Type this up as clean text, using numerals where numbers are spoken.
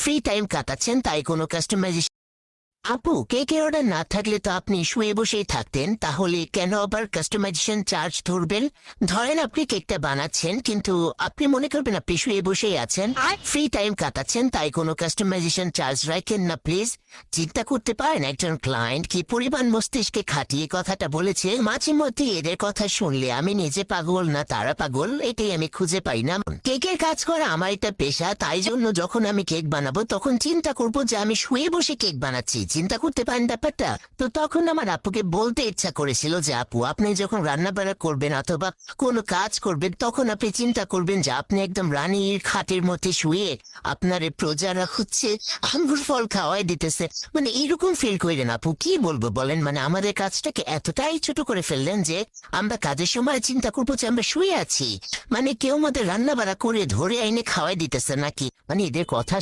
Free time কাটাচ্ছেন, তাই কোনো কাস্টমাইজেশন। আপু, কেকের অর্ডার না থাকলে তো আপনি শুয়ে বসেই থাকতেন, তাহলে কেন আবার কাস্টমাইজেশন চার্জ ধরবেন? ধরেন আপনি কেকটা বানাচ্ছেন, কিন্তু আপনি মনে করবেন আপনি শুয়ে বসেই আছেন, ফ্রি টাইম কাটাচ্ছেন, তাই কোনো কাস্টমাইজেশন চার্জ রাখেন না প্লিজ। চিন্তা করতে পারেন একজন ক্লায়েন্ট কি পরিমাণ মস্তিষ্কে খাটিয়ে কথাটা বলেছে। মাঝে মধ্যে এদের কথা শুনলে আমি নিজে পাগল না তারা পাগল, এটাই আমি খুঁজে পাই না। কেকের কাজ করা আমার একটা পেশা, তাই জন্য যখন আমি কেক বানাবো তখন চিন্তা করব যে আমি শুয়ে বসে কেক বানাচ্ছি। চিন্তা করতে পারেন ব্যাপারটা? তো তখন আমার আপুকে বলতে ইচ্ছা করেছিল যে আপু, আপনি যখন রান্না বান্না করবেন অথবা কোনো কাজ করবেন, তখন আপনি চিন্তা করবেন যে আপনি একদম রানীর খাটের মধ্যে শুয়ে আপনার এই প্রজারা হচ্ছে আঙ্গুর ফল খাওয়াই দিতেছে। মানে এরকম ফিল করেন আপু, কি বলবো বলেন? মানে আমাদের কাজটাকে এতটাই ছোট করে ফেললেন যে আমরা কাজের সময় চিন্তা করবো যে আমরা শুয়ে আছি। মানে কেউ আমাদের রান্না বান্না করে ধরে আইনে খাওয়াই দিতেছে নাকি? মানে এদের কথা